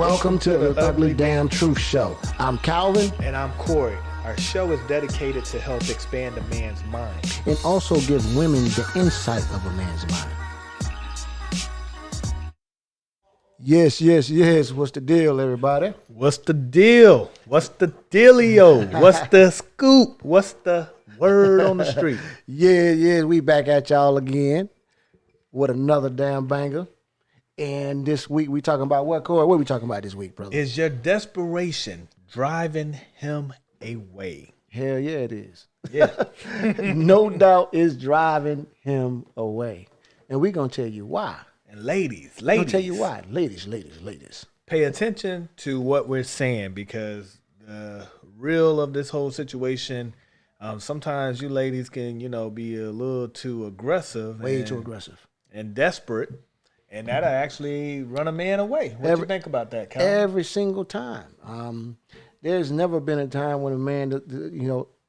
Welcome to the Ugly Damn Truth Show. I'm Calvin. And I'm Corey. Our show is dedicated to help expand a man's mind. And also give women the insight of a man's mind. Yes. What's the deal, everybody? What's the deal? What's the dealio? What's the scoop? What's the word on the street? Yeah, we back at y'all again with another damn banger. And this week we talking about what, Corey? What are we talking about this week, brother? Is your desperation driving him away? Hell yeah, it is. Yeah. No doubt it's driving him away. And we're going to tell you why. And ladies. I'm going to tell you why. Ladies. Pay attention to what we're saying, because the real of this whole situation, sometimes you ladies can, be a little too aggressive. Way too aggressive. And desperate. And that'll actually run a man away. What do you think about that, Cal? Every single time. There's never been a time when a man,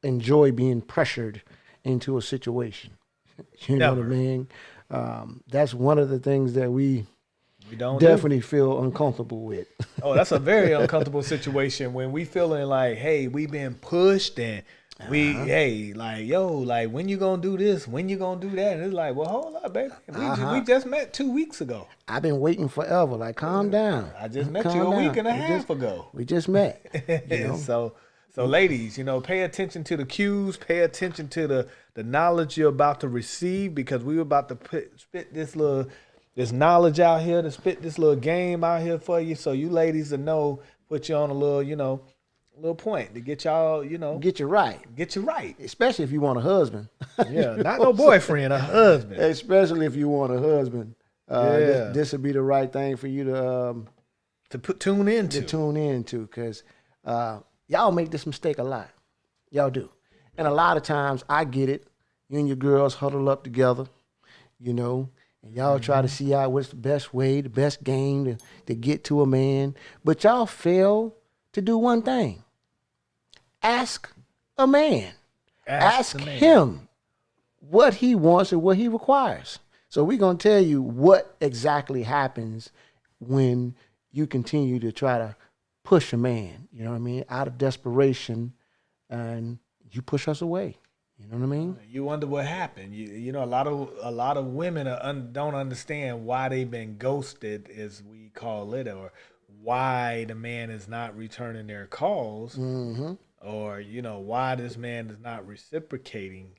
enjoy being pressured into a situation. You know what I mean? That's one of the things that we don't definitely feel uncomfortable with. Oh, that's a very uncomfortable situation when we feeling like, hey, we been pushed and when you gonna do this? When you gonna do that? And it's like, well, hold up, baby. We just met 2 weeks ago. I've been waiting forever. Like, calm down. I just met you a week and a half ago. We just met. So ladies, pay attention to the cues. Pay attention to the knowledge you're about to receive, because we were about to spit this knowledge out here, to spit this little game out here for you, so you ladies to know, put you on a little point to get y'all, get you right. Especially if you want a husband. Yeah, not no boyfriend, a husband. Especially if you want a husband. This would be the right thing for you to tune into. Because y'all make this mistake a lot. Y'all do. And a lot of times, I get it. You and your girls huddle up together, and y'all try to see out what's the best way, the best game to get to a man. But y'all fail to do one thing. Ask a man. Ask him what he wants and what he requires. So we're going to tell you what exactly happens when you continue to try to push a man, out of desperation, and you push us away. You know what I mean? You wonder what happened. A lot of women don't understand why they've been ghosted, as we call it, or why the man is not returning their calls, or why this man is not reciprocating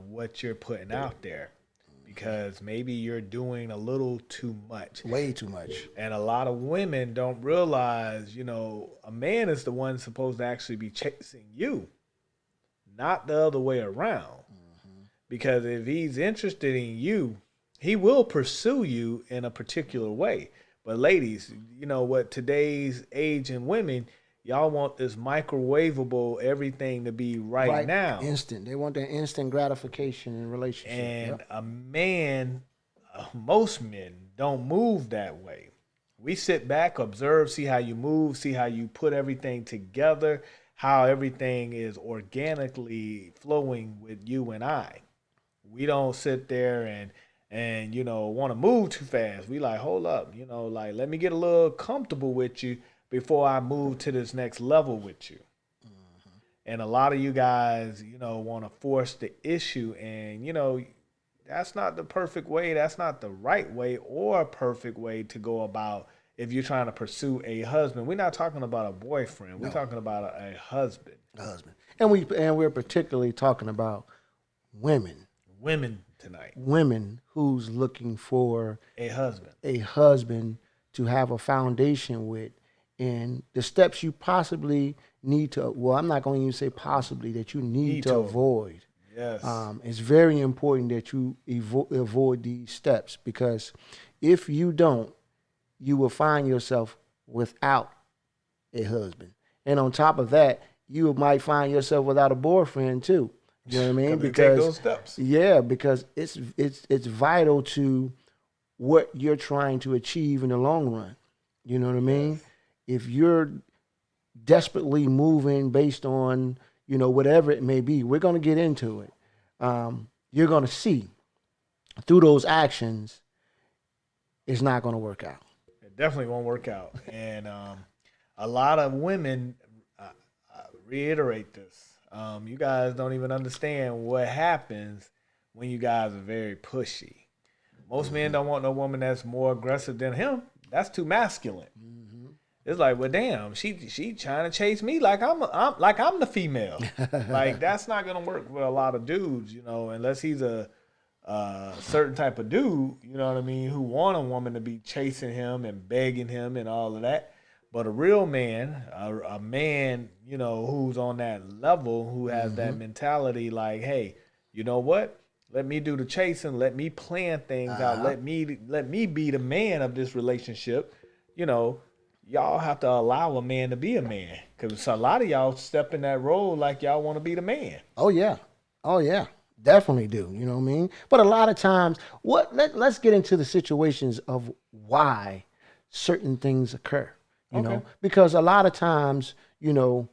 what you're putting out there, because maybe you're doing a little too much, way too much. And a lot of women don't realize, a man is the one supposed to actually be chasing you, not the other way around. Because if he's interested in you, he will pursue you in a particular way. But ladies, what today's age and women, y'all want this microwavable everything to be right now. Instant. They want that instant gratification in relationship. And a man, most men don't move that way. We sit back, observe, see how you move, see how you put everything together, how everything is organically flowing with you and I. We don't sit there and want to move too fast. We like, hold up, let me get a little comfortable with you before I move to this next level with you. And a lot of you guys, want to force the issue, and that's not the perfect way. That's not the right way or a perfect way to go about if you're trying to pursue a husband. We're not talking about a boyfriend. We're talking about a husband. And we're particularly talking about women. Women tonight. Women who's looking for a husband to have a foundation with, and the steps you possibly need to, well, I'm not going to even say possibly, that you need to avoid. Yes. It's very important that you avoid these steps, because if you don't, you will find yourself without a husband. And on top of that, you might find yourself without a boyfriend too. You know what I mean? Because take those steps. Yeah, because it's vital to what you're trying to achieve in the long run. You know what I mean? Yes. If you're desperately moving based on, whatever it may be, we're going to get into it. You're going to see through those actions, it's not going to work out. definitely won't work out. And a lot of women reiterate this. You guys don't even understand what happens when you guys are very pushy. Most men don't want no woman that's more aggressive than him. That's too masculine. It's like, well, damn, she trying to chase me like I'm the female. Like that's not gonna work for a lot of dudes, you know, unless he's a certain type of dude, you know what I mean, who want a woman to be chasing him and begging him and all of that. But a real man, a man, you know, who's on that level, who has that mentality, like, hey, you know what? Let me do the chasing. Let me plan things out. Let me be the man of this relationship. You know, y'all have to allow a man to be a man, because a lot of y'all step in that role like y'all want to be the man. Oh yeah, definitely do. You know what I mean? But a lot of times, let's get into the situations of why certain things occur. You know, because a lot of times, you know,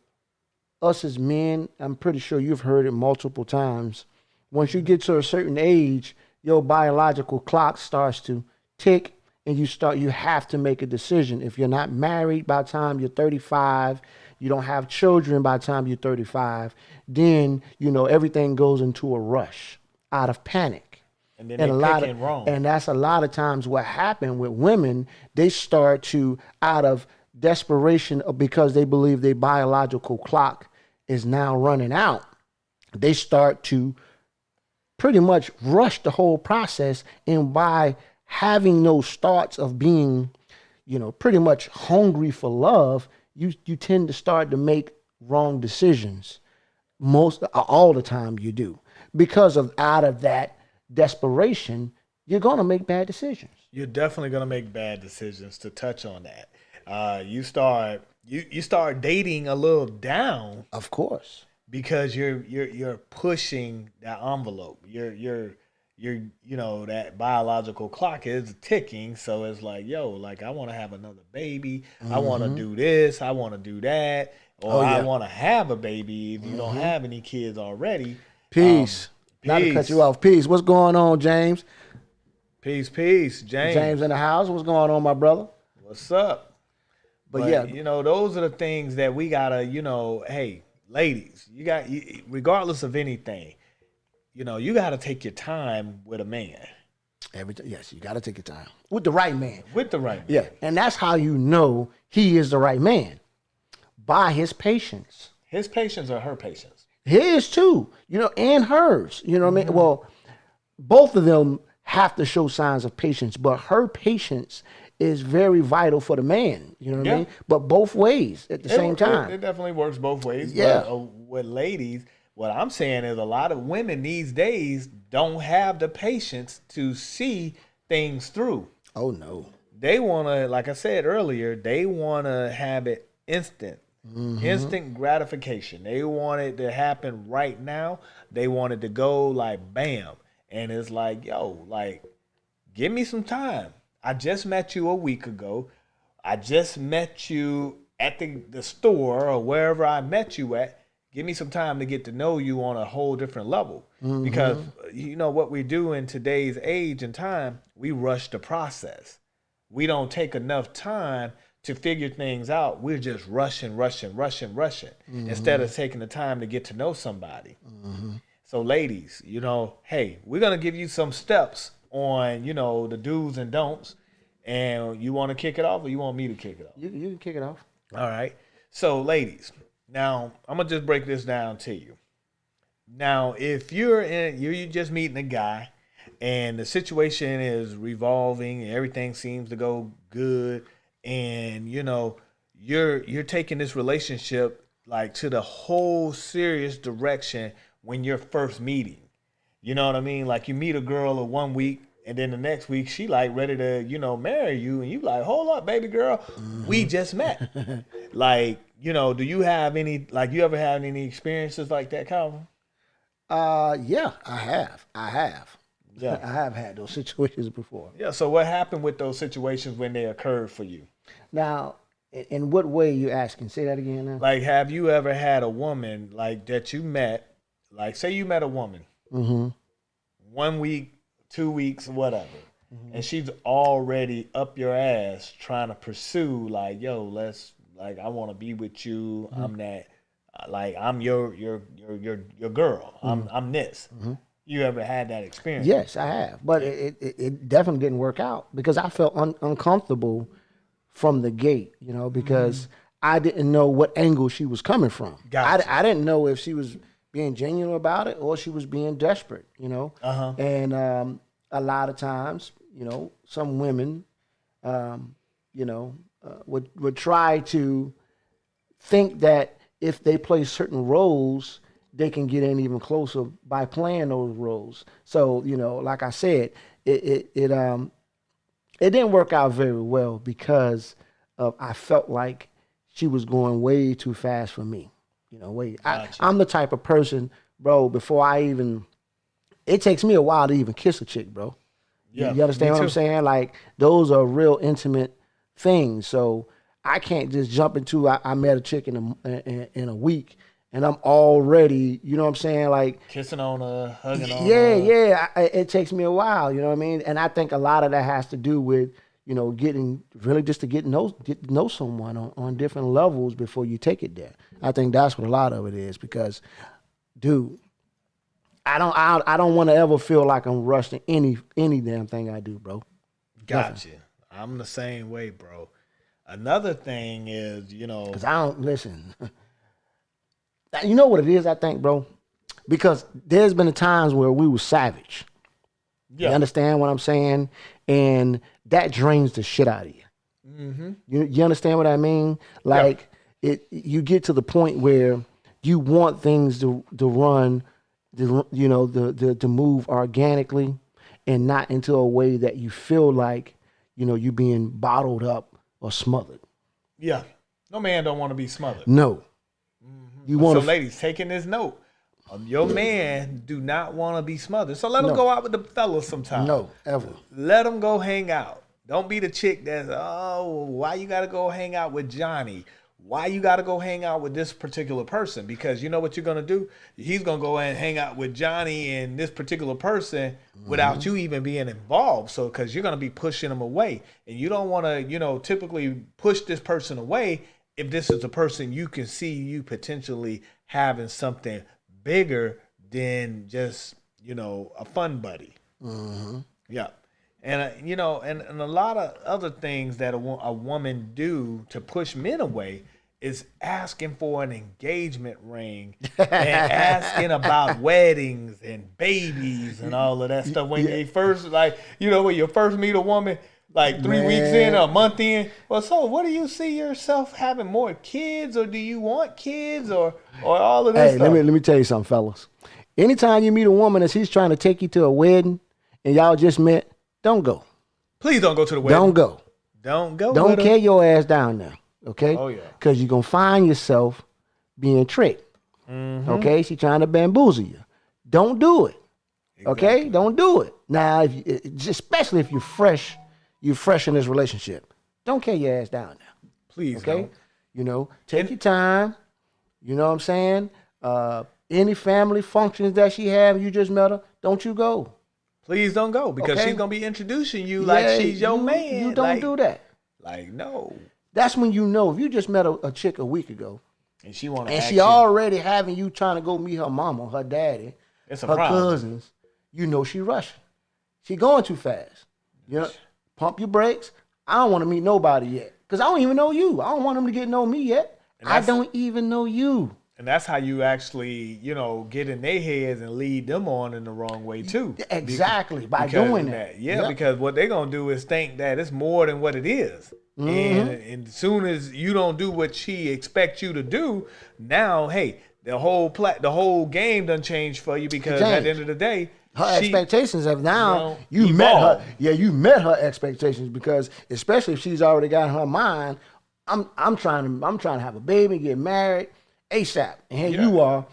us as men, I'm pretty sure you've heard it multiple times. Once you get to a certain age, your biological clock starts to tick, and you have to make a decision. If you're not married by the time you're 35, you don't have children by the time you're 35, then, you know, everything goes into a rush out of panic. And then they're picking wrong. And that's a lot of times what happened with women. They start to, out of desperation, because they believe their biological clock is now running out, they start to pretty much rush the whole process. And by having those thoughts of being, you know, pretty much hungry for love, you tend to start to make wrong decisions. All the time you do, because out of that desperation, you're going to make bad decisions. You're definitely going to make bad decisions. To touch on that, you start dating a little down, of course, because you're pushing that envelope. You're you know, that biological clock is ticking. So it's like, yo, like I want to have another baby. I want to do this. I want to do that. Or I want to have a baby if you don't have any kids already. Peace. Not to cut you off. Peace. What's going on, James? Peace. James. James in the house. What's going on, my brother? What's up? But yeah, you know, those are the things that we gotta, you know, hey, ladies, regardless of anything, you know, you gotta take your time with a man. Yes, you gotta take your time with the right man. With the right man. Yeah, and that's how you know he is the right man, by his patience. His patience or her patience? His too, you know, and hers. You know what I mean? Well, both of them have to show signs of patience, but her patience is very vital for the man. You know what I mean? But both ways at the same time. It definitely works both ways. Yeah. But, with ladies, what I'm saying is a lot of women these days don't have the patience to see things through. Oh, no. They want to, like I said earlier, they want to have it instant. Instant gratification. They want it to happen right now. They want it to go like bam. And it's like, yo, like, give me some time. I just met you a week ago. I just met you at the store or wherever I met you at. Give me some time to get to know you on a whole different level. Because you know what we do in today's age and time, we rush the process. We don't take enough time to figure things out. We're just rushing, instead of taking the time to get to know somebody. So ladies, you know, hey, we're going to give you some steps on, you know, the do's and don'ts. And you want to kick it off, or you want me to kick it off? You can kick it off. All right. So ladies, now I'm going to just break this down to you. Now, if you're just meeting a guy and the situation is revolving and everything seems to go good, and you know, you're taking this relationship like to the whole serious direction when you're first meeting. You know what I mean? Like you meet a girl in 1 week, and then the next week she like ready to, you know, marry you, and you like, hold up, baby girl, we just met. Like, you know, do you have any, like, you ever had any experiences like that, Calvin? Yeah, I have. Yeah, I have had those situations before. Yeah. So what happened with those situations when they occurred for you? Now, in what way are you asking? Say that again now. Like, have you ever had a woman like that you met? Like, say you met a woman, 1 week, 2 weeks, whatever, and she's already up your ass trying to pursue, like, yo, I want to be with you. I'm that, like, I'm your girl. I'm this. You ever had that experience? Yes, I have, but it definitely didn't work out because I felt uncomfortable from the gate, because I didn't know what angle she was coming from. Gotcha. I didn't know if she was being genuine about it or she was being desperate, And a lot of times, some women, would try to think that if they play certain roles, they can get in even closer by playing those roles. So, like I said, it didn't work out very well because I felt like she was going way too fast for me. I'm the type of person, bro, it takes me a while to even kiss a chick, bro. Yeah, you understand what I'm saying? Like, those are real intimate things. So I can't just jump into, I met a chick in a week and I'm already, you know what I'm saying? Like, kissing on her, hugging on her. Yeah. It takes me a while, you know what I mean? And I think a lot of that has to do with, getting really just to get to know someone on different levels before you take it there. I think that's what a lot of it is because, dude, I don't want to ever feel like I'm rushed in any damn thing I do, bro. Gotcha. I'm the same way, bro. Another thing is, because I don't listen. You know what it is, I think, bro? Because there's been times where we were savage. Yeah. You understand what I'm saying? And that drains the shit out of you. Mm-hmm. You understand what I mean? Like, you get to the point where you want things to run, to move organically and not into a way that you feel like, you being bottled up or smothered. Yeah. No man don't want to be smothered. No. You want so ladies, taking this note. Your man do not want to be smothered. So let him go out with the fellas sometime. No, ever. Let him go hang out. Don't be the chick that's, why you got to go hang out with Johnny? Why you got to go hang out with this particular person? Because you know what you're going to do? He's going to go and hang out with Johnny and this particular person without you even being involved. So, because you're going to be pushing him away. And you don't want to, typically push this person away if this is a person you can see you potentially having something bigger than just, a fun buddy. Mm-hmm. Yeah. And, and a lot of other things that a woman do to push men away is asking for an engagement ring and asking about weddings and babies and all of that stuff. When you first, when you first meet a woman, like 3 weeks in, or a month in. Well, so what do you see yourself having more kids, or do you want kids, or all of this stuff? Let me tell you something, fellas. Anytime you meet a woman and she's trying to take you to a wedding and y'all just met, don't go. Please don't go to the wedding. Don't go. Don't go. Don't carry your ass down there, okay? Oh, yeah. Because you're going to find yourself being tricked, okay? She's trying to bamboozle you. Don't do it, okay? Don't do it. Now, especially if you're fresh in this relationship, don't carry your ass down there. Please, okay? Don't. Take your time. You know what I'm saying? Any family functions that she have, you just met her, don't you go. Please don't go because she's going to be introducing you like she's your man. You don't do that. Like, no. That's when you know. If you just met a chick a week ago and she already having you trying to go meet her mama, her daddy, her cousins, you know she rushing. She going too fast. Pump your brakes. I don't want to meet nobody yet because I don't even know you. I don't want them to get to know me yet. I don't even know you. And that's how you actually, get in their heads and lead them on in the wrong way too. Exactly, by doing that. Yeah, because what they're going to do is think that it's more than what it is. Mm-hmm. And as soon as you don't do what she expects you to do, now, hey, the whole game done changed for you because at the end of the day, her expectations have now you met her. Yeah, you met her expectations because especially if she's already got in her mind, I'm trying to have a baby, get married ASAP. And here you are.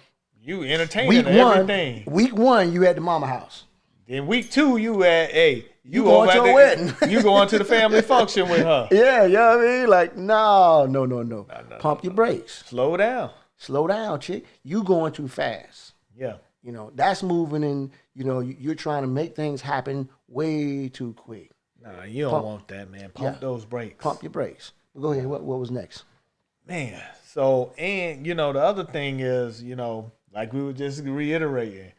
You entertaining everything. Week 1, you at the mama house. Then week 2, you at you going to a wedding. You going to the family function with her. Yeah, you know what I mean? Like, no. Pump your brakes. Slow down. Slow down, chick. You going too fast. Yeah. That's moving in, you're trying to make things happen way too quick. Nah, you don't want that, man. Pump those brakes. Pump your brakes. Go ahead. What was next? Man, so, and, the other thing is, like we were just reiterating,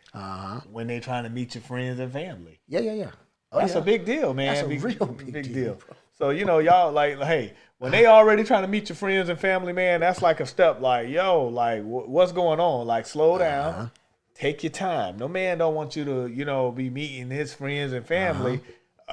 when they're trying to meet your friends and family. Yeah. That's a big deal, man. That's a real big deal. Bro. So, y'all, like, hey, when they already trying to meet your friends and family, man, that's like a step, like, yo, like, what's going on? Like, slow down. Take your time. No man don't want you to, be meeting his friends and family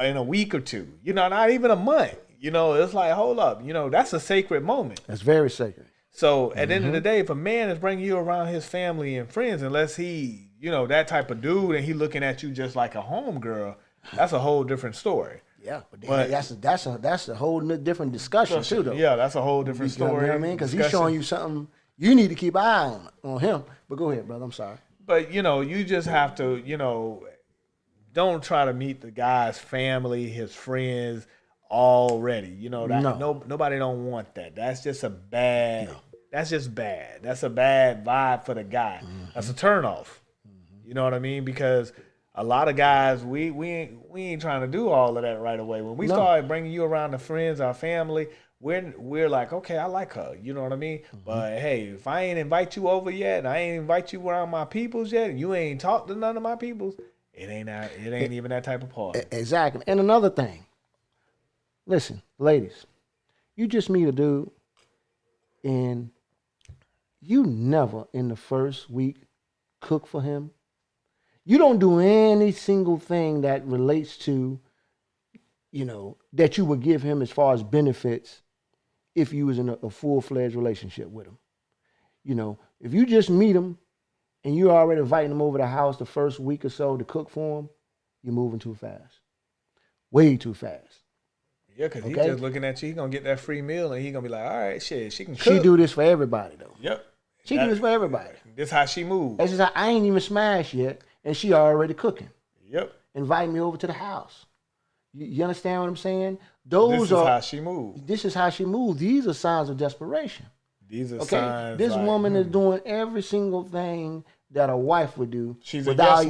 in a week or two. Not even a month. It's like, hold up. That's a sacred moment. That's very sacred. So at the end of the day, if a man is bringing you around his family and friends, unless he, that type of dude and he looking at you just like a homegirl, that's a whole different story. Yeah, but that's a whole different discussion too, though. Yeah, that's a whole different story. You know what I mean? Because he's showing you something you need to keep an eye on him. But go ahead, brother. I'm sorry. But you just have to, don't try to meet the guy's family, his friends already. Nobody don't want that. That's just a bad. That's just bad. That's a bad vibe for the guy. That's a turnoff. You know what I mean? Because a lot of guys, we ain't trying to do all of that right away. When we start bringing you around the friends, our family, we're like, okay, I like her. You know what I mean? But hey, if I ain't invite you over yet, and I ain't invite you around my peoples yet, and you ain't talked to none of my peoples, it ain't even that type of party. Exactly. And another thing, listen, ladies, you just meet a dude, and you never in the first week cook for him. You don't do any single thing that relates to, that you would give him as far as benefits if you was in a full-fledged relationship with him. If you just meet him and you're already inviting him over to the house the first week or so to cook for him, you're moving too fast. Way too fast. Yeah, because he's just looking at you. He's going to get that free meal and he's going to be like, all right, shit, she can cook. She do this for everybody, though. Yep. She do this for everybody. This how she moves. That's just how I ain't even smashed yet, and she already cooking. Yep. Invite me over to the house. You understand what I'm saying? This is how she moves. This is how she moves. These are signs of desperation. These are signs. This woman is doing every single thing that a wife would do. She's without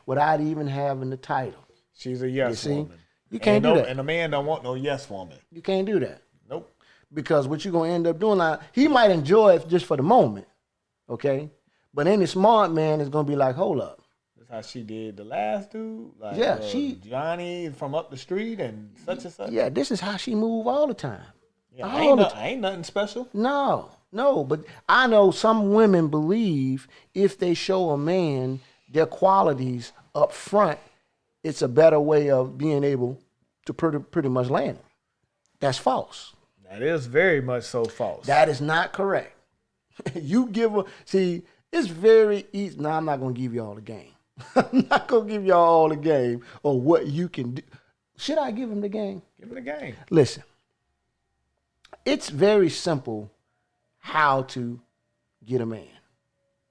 without even having the title. She's a yes woman. You can't do that. And a man don't want no yes woman. You can't do that. Nope. Because what you're going to end up doing, he might enjoy it just for the moment, okay? But any smart man is going to be like, hold up. That's how she did the last dude? Like, Johnny from up the street and such and such? Yeah, this is how she move all the time. Yeah, ain't nothing special. No, but I know some women believe if they show a man their qualities up front, it's a better way of being able to pretty much land him. That's false. That is very much so false. That is not correct. You give her, see, it's very easy. Now, I'm not going to give you all the game. I'm not going to give y'all all the game on what you can do. Should I give him the game? Give him the game. Listen, it's very simple how to get a man.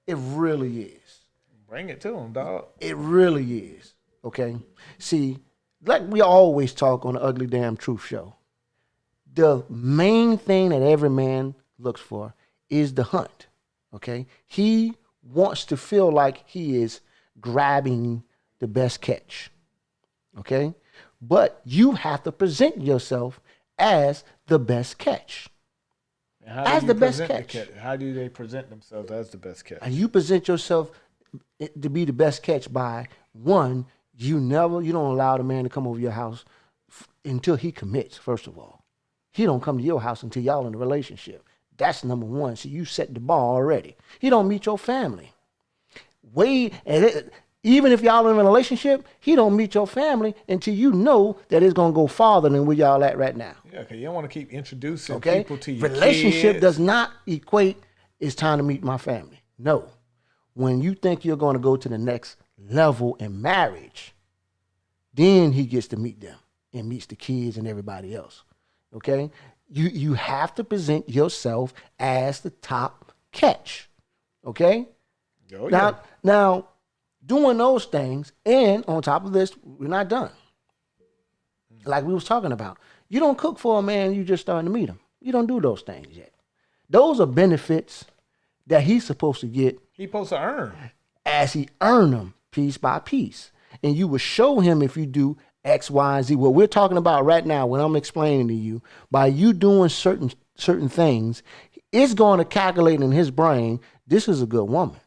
It really is. Bring it to him, dog. It really is. Okay? See, like we always talk on the Ugly Damn Truth Show, the main thing that every man looks for is the hunt. Okay? He wants to feel like he is grabbing the best catch. Okay? But you have to present yourself as the best catch. As the best catch. How do they present themselves as the best catch? And you present yourself to be the best catch by, one, you don't allow the man to come over your house until he commits, first of all. He don't come to your house until y'all in a relationship. That's number one. So you set the bar already. He don't meet your family. Even if y'all in a relationship, he don't meet your family until you know that it's going to go farther than where y'all at right now. Yeah, because you don't want to keep introducing people to your Relationship kids. does not equate, it's time to meet my family. No. When you think you're going to go to the next level in marriage, then he gets to meet them and meets the kids and everybody else. Okay? You have to present yourself as the top catch. Okay? Oh, yeah. Now, doing those things, and on top of this, we're not done. Like we was talking about. You don't cook for a man, you just starting to meet him. You don't do those things yet. Those are benefits that he's supposed to get. He's supposed to earn. As he earn them piece by piece. And you will show him if you do X, Y, and Z. What we're talking about right now, what I'm explaining to you, by you doing certain things, it's going to calculate in his brain, this is a good woman.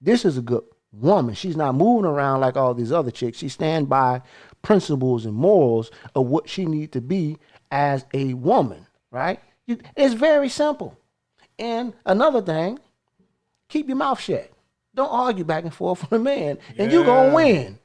This is a good woman. She's not moving around like all these other chicks. She stand by principles and morals of what she needs to be as a woman, right? It's very simple. And another thing, keep your mouth shut. Don't argue back and forth with a man, and you're going to win.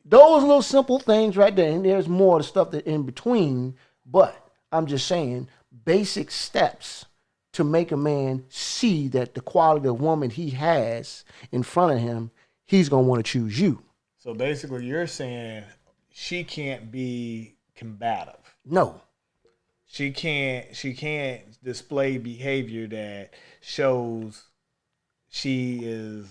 Those little simple things right there, and there's more of the stuff that in between, but I'm just saying basic steps to make a man see that the quality of woman he has in front of him, he's going to want to choose you. So basically you're saying she can't be combative. No. She can't display behavior that shows she is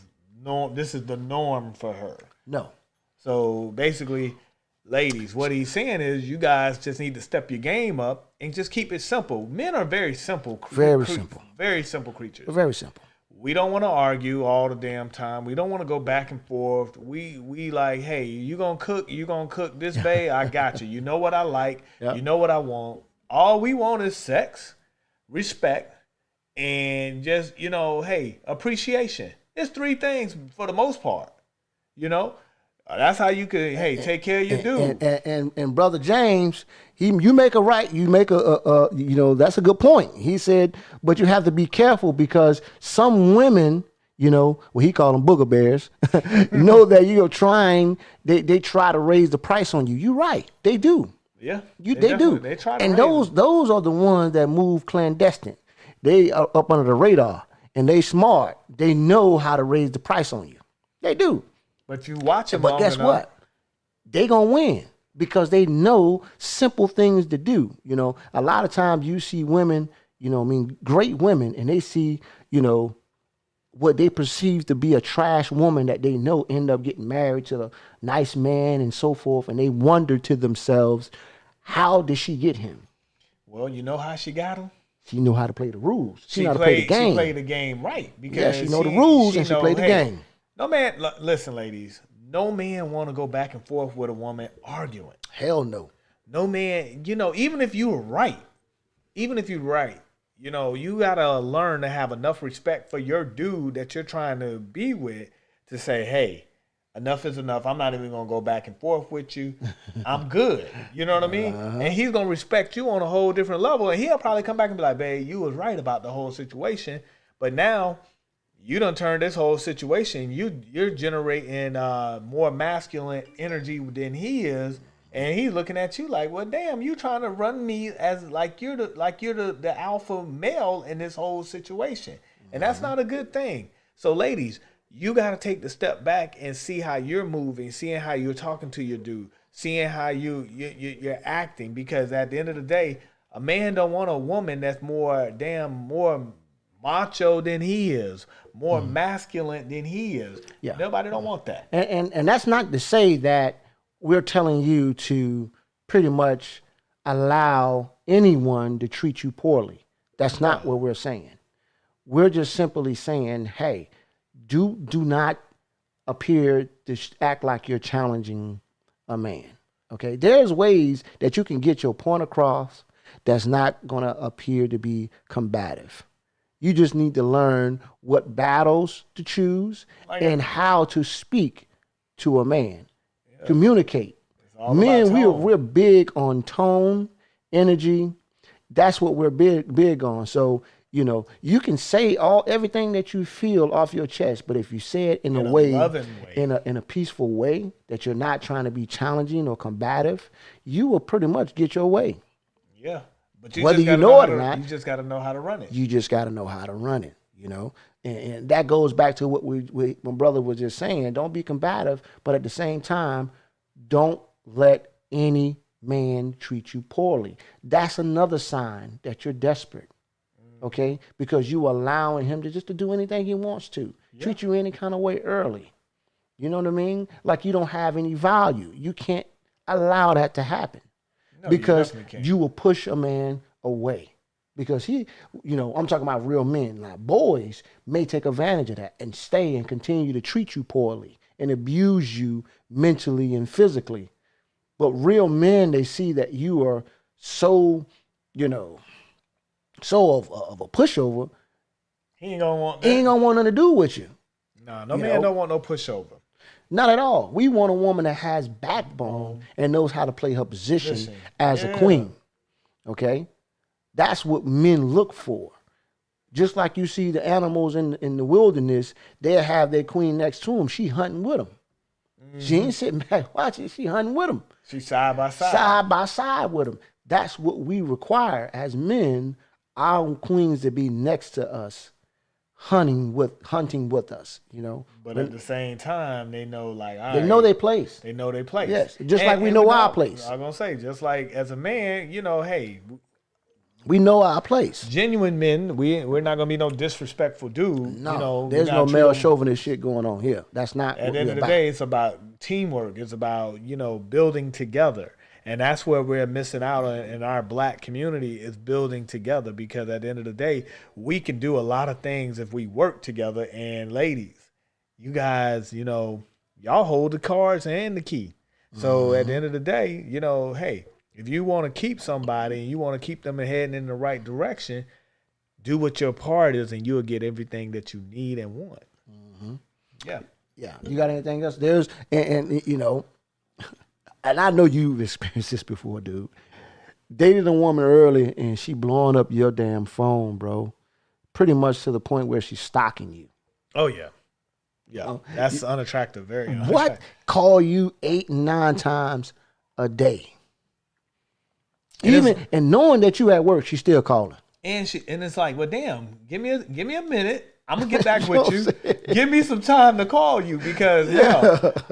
this is the norm for her. No. So basically, ladies, what he's saying is you guys just need to step your game up and just keep it simple. Men are very simple. Very simple. Very simple creatures. Very simple. We don't want to argue all the damn time. We don't want to go back and forth. We like, hey, you gonna cook this, babe? I got you. You know what I like. Yep. You know what I want. All we want is sex, respect, and just, hey, appreciation. It's 3 things for the most part. That's how you could, take care of your dude. And Brother James, you make that's a good point. He said, but you have to be careful because some women, what he called them booger bears, know that you're trying, they try to raise the price on you. You're right. They do. Yeah. They do. They try to and those are the ones that move clandestine. They are up under the radar and they smart. They know how to raise the price on you. They do. But you watch them. But guess what? They gonna win because they know simple things to do. A lot of times you see women, great women, and they see, what they perceive to be a trash woman that they know end up getting married to a nice man and so forth, and they wonder to themselves, how did she get him? Well, you know how she got him? She knew how to play the rules. She knew how to play the game. She played the game right. Because she know the rules and she played the game. No man, listen, ladies. No man want to go back and forth with a woman arguing. Hell no. No man, even if you were right, you got to learn to have enough respect for your dude that you're trying to be with to say, hey, enough is enough. I'm not even going to go back and forth with you. I'm good. You know what I mean? And he's going to respect you on a whole different level. And he'll probably come back and be like, babe, you was right about the whole situation. But now you done turned this whole situation. You're generating more masculine energy than he is. And he's looking at you like, well, damn, you trying to run me as like you're the alpha male in this whole situation. And that's not a good thing. So ladies, you got to take the step back and see how you're moving, seeing how you're talking to your dude, seeing how you're acting. Because at the end of the day, a man don't want a woman that's more macho than he is, more masculine than he is. Yeah. Nobody don't want that. And that's not to say that we're telling you to pretty much allow anyone to treat you poorly. That's not what we're saying. We're just simply saying, hey, do not appear to act like you're challenging a man. Okay? There's ways that you can get your point across that's not going to appear to be combative. You just need to learn what battles to choose and how to speak to a man. Yeah. Communicate. Men, we're big on tone, energy. That's what we're big on. So, you can say everything that you feel off your chest, but if you say it in a loving way, in a peaceful way, that you're not trying to be challenging or combative, you will pretty much get your way. Yeah. But whether you know it or not, you just got to know how to run it. You just got to know how to run it, and that goes back to what my brother was just saying. Don't be combative, but at the same time, don't let any man treat you poorly. That's another sign that you're desperate, okay? Because you allowing him to do anything he wants to, treat you any kind of way early. You know what I mean? Like you don't have any value. You can't allow that to happen. No, because you will push a man away. Because I'm talking about real men. Like boys may take advantage of that and stay and continue to treat you poorly and abuse you mentally and physically. But real men, they see that you are so, you know, so of a pushover. He ain't gonna want He that. ain't gonna want nothing to do with you. Nah, no You man know? don't want no pushover. Not at all. We want a woman that has backbone and knows how to play her position as a queen. Okay? That's what men look for. Just like you see the animals in the wilderness, they'll have their queen next to them. She hunting with them. She ain't sitting back watching. She hunting with them. She side by side. Side by side with them. That's what we require as men, our queens to be next to us, hunting with us, you know. But at the same time, they know like They know their place. They know their place. Yes, just like we know our place. I'm gonna say, just like as a man, you know, hey, we know our place. Genuine men, we're not gonna be no disrespectful dude. No, you know, there's no male chauvinist shit going on here. That's not. At the end of the day, it's about teamwork. It's about, you know, building together. And that's where we're missing out in our black community, is building together, because at the end of the day, we can do a lot of things if we work together. And ladies, you guys, you know, y'all hold the cards and the key. So at the end of the day, you know, hey, if you want to keep somebody and you want to keep them heading in the right direction, do what your part is and you'll get everything that you need and want. Yeah. Yeah. You got anything else? There's, and you know, and I know you've experienced this before, dude. Dated a woman early and she blowing up your damn phone, bro. Pretty much to the point where she's stalking you. Oh, yeah. Yeah. That's unattractive. Very unattractive. What? Call you 8 and 9 times a day. And knowing that you at work, she's still calling. And it's like, well, damn, give me a minute. I'm gonna get back with you. Give me some time to call you, because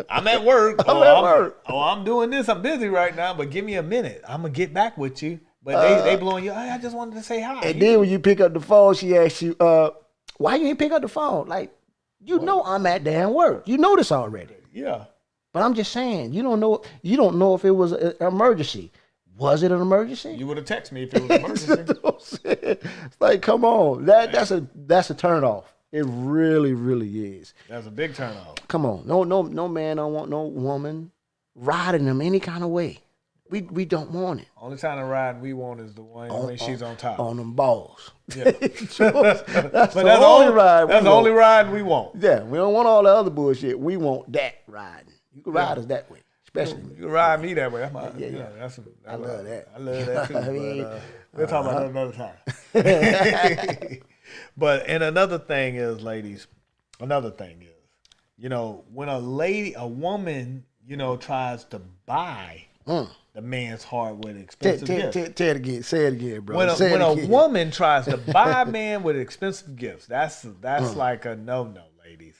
I'm at work. I'm doing this. I'm busy right now, but give me a minute. I'm gonna get back with you. But they blowing you. I just wanted to say hi. And then when you pick up the phone, she asks you, "Why you ain't pick up the phone?" Like, you know I'm at damn work. You know this already. Yeah. But I'm just saying, you don't know if it was an emergency. Was it an emergency? You would have texted me if it was an emergency. It's like, come on. That's a turn off. It really, really is. That's a big turn off. Come on. No man don't want no woman riding them any kind of way. We don't want it. Only kind of ride we want is the one when she's on top. On them balls. Yeah. That's the only ride. That's the only ride we want. Yeah, we don't want all the other bullshit. We want that riding. You can ride us that way. Especially you can ride me that way. I love that. I love that too. But we'll talk about that another time. But and another thing is, ladies, you know, when a woman, you know, tries to buy the man's heart with expensive gifts. Say it again, bro. When a woman tries to buy a man with expensive gifts, that's like a no-no, ladies.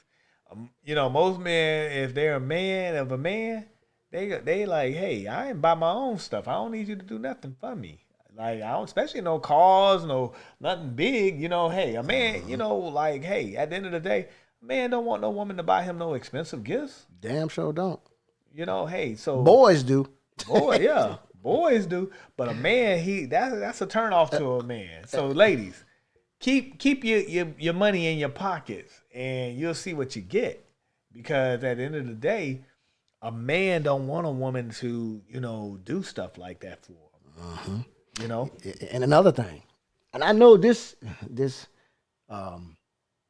You know, most men, if they're a man of a man, they like, hey, I ain't buy my own stuff. I don't need you to do nothing for me. Like, I don't, especially no cars, nothing big. You know, hey, a man, you know, like, hey, at the end of the day, a man don't want no woman to buy him no expensive gifts. Damn sure don't. You know, hey, so boys do. Boys do. But a man, that's a turn off to a man. So, ladies, keep your money in your pockets, and you'll see what you get. Because at the end of the day, a man don't want a woman to, you know, do stuff like that for him. You know? And another thing, and I know this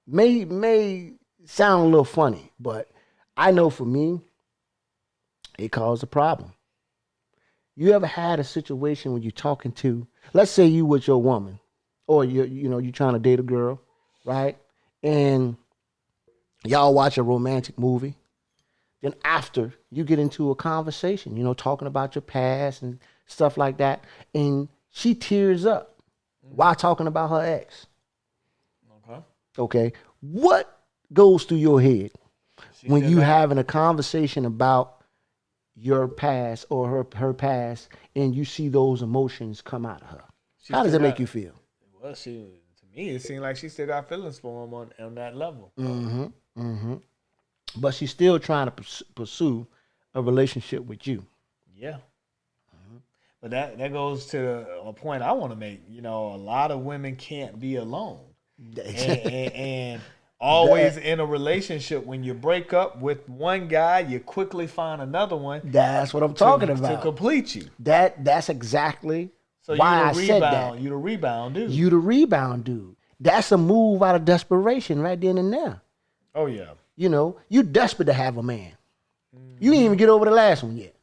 may sound a little funny, but I know for me, it caused a problem. You ever had a situation when you're talking to, let's say you with your woman, or you're trying to date a girl, right? And y'all watch a romantic movie. Then after, you get into a conversation, you know, talking about your past and stuff like that, and she tears up while talking about her ex. Okay. What goes through your head when you having a conversation about your past or her past, and you see those emotions come out of her? How does it make you feel? Well, to me, it seemed like she still got feelings for him on that level. But she's still trying to pursue a relationship with you. Yeah. But that goes to a point I want to make. You know, a lot of women can't be alone. And Always in a relationship, when you break up with one guy, you quickly find another one. That's what I'm talking to about. complete you. That's exactly So why I said that. You the rebound dude. You the rebound dude. That's a move out of desperation right then and there. Oh yeah. You know, you desperate to have a man. You didn't even get over the last one yet.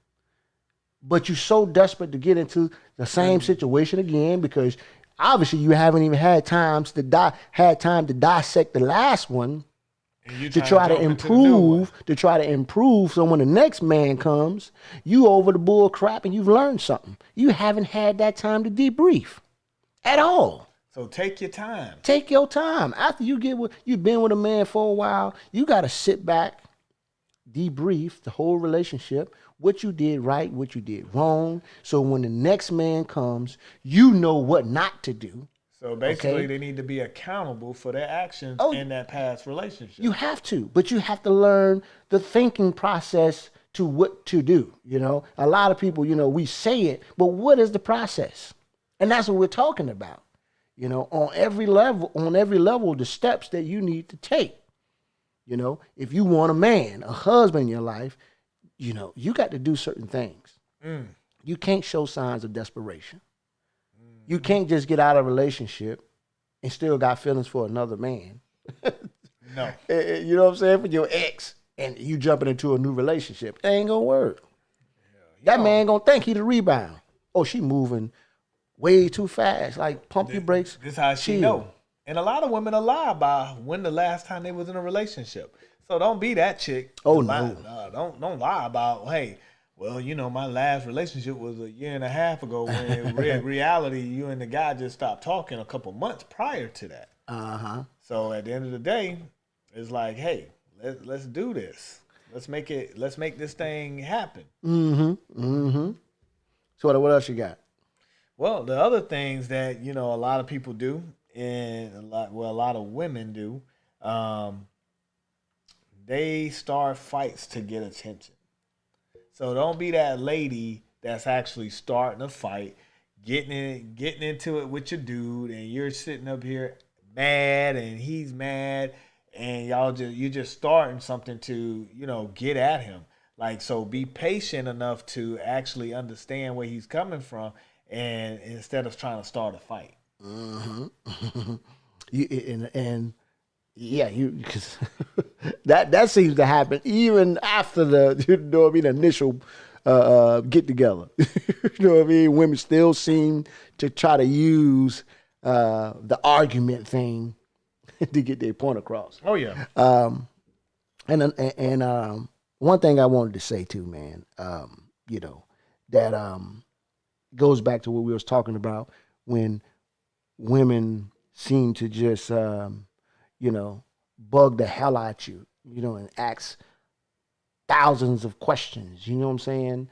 But you're so desperate to get into the same situation again because obviously you haven't even had time to dissect the last one to try to improve. So when the next man comes, you over the bull crap and you've learned something. You haven't had that time to debrief at all. So take your time. Take your time. After you've been with a man for a while, you got to sit back, debrief the whole relationship, what you did right, what you did wrong. So when the next man comes, you know what not to do. So basically, they need to be accountable for their actions in that past relationship. You have to, but you have to learn the thinking process to what to do. You know, a lot of people, we say it, but what is the process? And that's what we're talking about. You know, on every level, the steps that you need to take. You know, if you want a husband in your life, you got to do certain things. You can't show signs of desperation. You can't just get out of a relationship and still got feelings for another man. No. You know what I'm saying? For your ex, and you jumping into a new relationship. It ain't gonna work. That man gonna think he the rebound. Oh, she moving way too fast. Like, pump your brakes. This is how she know. And a lot of women will lie about when the last time they was in a relationship. So don't be that chick. Oh, no. Don't lie about, hey, well, my last relationship was a year and a half ago when in reality, you and the guy just stopped talking a couple months prior to that. Uh-huh. So at the end of the day, it's like, hey, let's do this. Let's make this thing happen. Mm-hmm. Mm-hmm. So what else you got? Well, the other things that, a lot of people do, and a lot of women do, they start fights to get attention. So don't be that lady that's actually starting a fight, getting into it with your dude, and you're sitting up here mad and he's mad, and you're just starting something to, get at him. Like, so be patient enough to actually understand where he's coming from, and instead of trying to start a fight. Mm-hmm. Because that seems to happen even after the initial get together. You know what I mean? Women still seem to try to use the argument thing to get their point across. Oh yeah. And one thing I wanted to say too, man, that goes back to what we was talking about when women seem to just bug the hell out you, and ask thousands of questions. You know what I'm saying?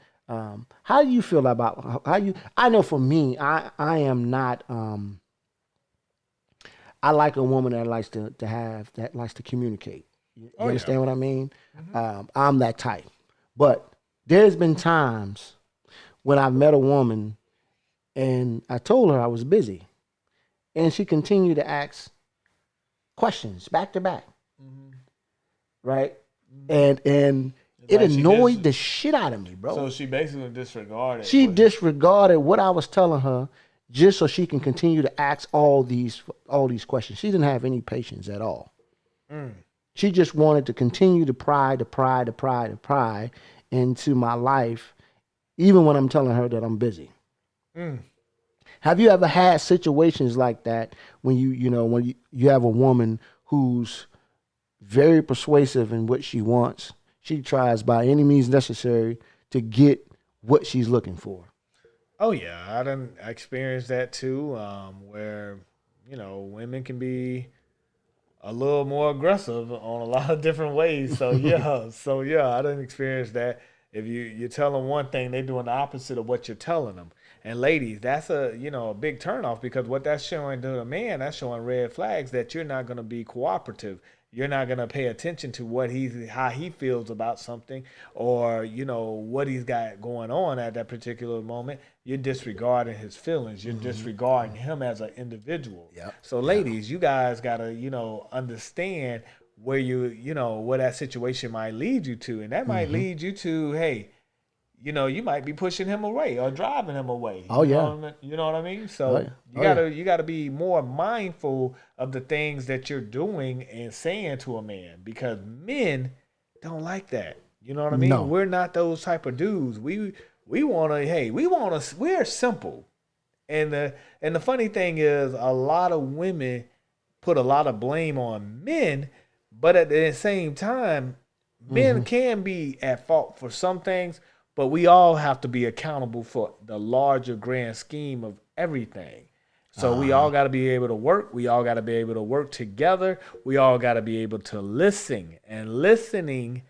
How do you feel about I know for me, I am not, I like a woman that likes to communicate. You understand what I mean? Mm-hmm. I'm that type. But there's been times when I've met a woman and I told her I was busy, and she continued to ask questions back to back. Mm-hmm. Right? Mm-hmm. And it annoyed the shit out of me, bro. So she basically disregarded. She disregarded what I was telling her just so she can continue to ask all these questions. She didn't have any patience at all. Mm. She just wanted to continue to pry into my life, even when I'm telling her that I'm busy. Mm. Have you ever had situations like that when you have a woman who's very persuasive in what she wants? She tries by any means necessary to get what she's looking for. Oh yeah, I done experienced that too, where women can be a little more aggressive on a lot of different ways. So yeah, I done experienced that. If you tell them one thing, they're doing the opposite of what you're telling them. And ladies, that's a big turnoff, because what that's showing to a man, that's showing red flags that you're not going to be cooperative. You're not going to pay attention to how he feels about something, or what he's got going on at that particular moment. You're disregarding his feelings. You're disregarding him as an individual. Yep. So ladies, you guys got to understand where where that situation might lead you to, and that might lead you to, hey, you might be pushing him away or driving him away. Oh, you yeah. know what I mean? You know what I mean? So Oh, yeah. you gotta be more mindful of the things that you're doing and saying to a man, because men don't like that. You know what I mean? No. We're not those type of dudes. We're simple. And the funny thing is, a lot of women put a lot of blame on men, but at the same time, men can be at fault for some things, but we all have to be accountable for the larger grand scheme of everything. So we all got to be able to work. We all got to be able to work together. We all got to be able to listen. And listening,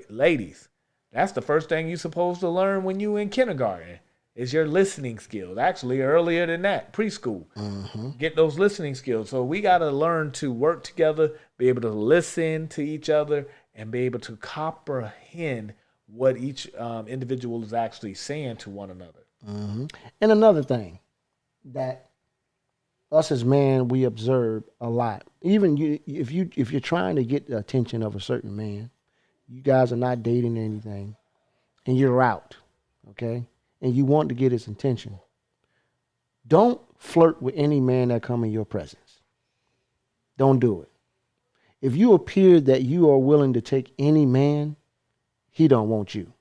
ladies, that's the first thing you're supposed to learn when you in kindergarten, is your listening skills. Actually, earlier than that, preschool. Get those listening skills. So we got to learn to work together, be able to listen to each other, and be able to comprehend what each individual is actually saying to one another. And another thing that us as men, we observe a lot. Even if you're trying to get the attention of a certain man, you guys are not dating or anything, and you're out, okay, and you want to get his attention, don't flirt with any man that come in your presence. Don't do it. If you appear that you are willing to take any man, he don't want you.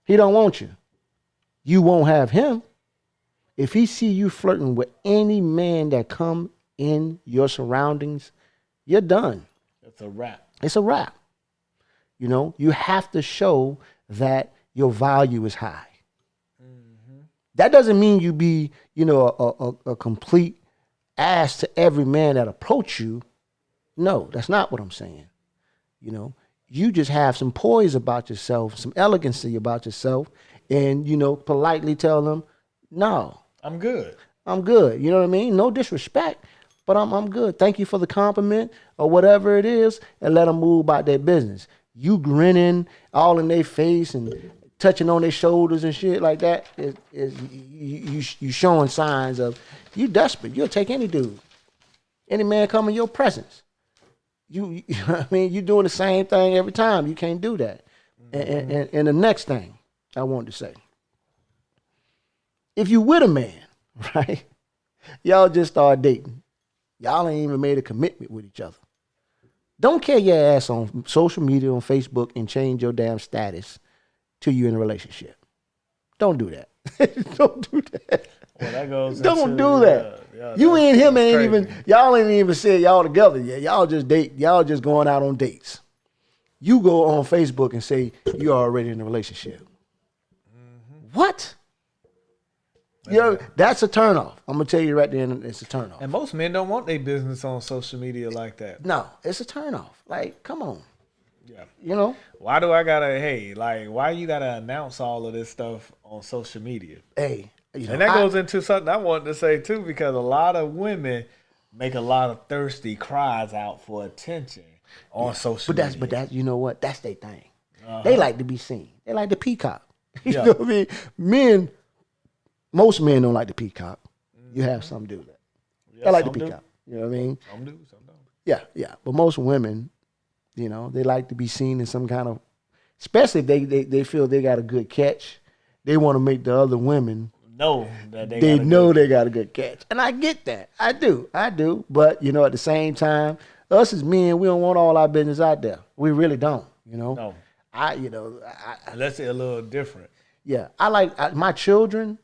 He don't want you. You won't have him. If he see you flirting with any man that come in your surroundings, you're done. It's a wrap. It's a wrap. You have to show that your value is high. That doesn't mean you be, a complete ass to every man that approach you. No, that's not what I'm saying. You just have some poise about yourself, some elegancy about yourself, and, politely tell them, no. I'm good. I'm good. You know what I mean? No disrespect, but I'm good. Thank you for the compliment or whatever it is, and let them move about their business. You grinning all in their face and touching on their shoulders and shit like that is you showing signs of you desperate. You'll take any dude, any man come in your presence. You know what I mean? You're doing the same thing every time. You can't do that. And the next thing I wanted to say, if you with a man, right, y'all just start dating. Y'all ain't even made a commitment with each other. Don't carry your ass on social media, on Facebook, and change your damn status till you're in a relationship. Don't do that. Don't do that. Well, that goes. Don't do that. You and him ain't crazy. Y'all ain't even said y'all together yet. Y'all just date. Y'all just going out on dates. You go on Facebook and say you're already in a relationship. What? That's a turnoff. I'm gonna tell you right there, it's a turnoff. And most men don't want their business on social media like that. No, it's a turnoff. Like, come on. Yeah. Why do I gotta? Why you gotta announce all of this stuff on social media? Hey, and that goes into something I wanted to say too, because a lot of women make a lot of thirsty cries out for attention on social media. But that's you know what? That's their thing. They like to be seen. They like the peacock. You know what I mean? Most men don't like the peacock. You have some do that. They like the peacock. You know what I mean? Some do, some don't. Yeah. But most women, they like to be seen in some kind of, especially if they feel they got a good catch. They want to make the other women know that they got a good catch. And I get that. I do. But, at the same time, us as men, we don't want all our business out there. We really don't, No. Unless they're a little different. Yeah. I like my children,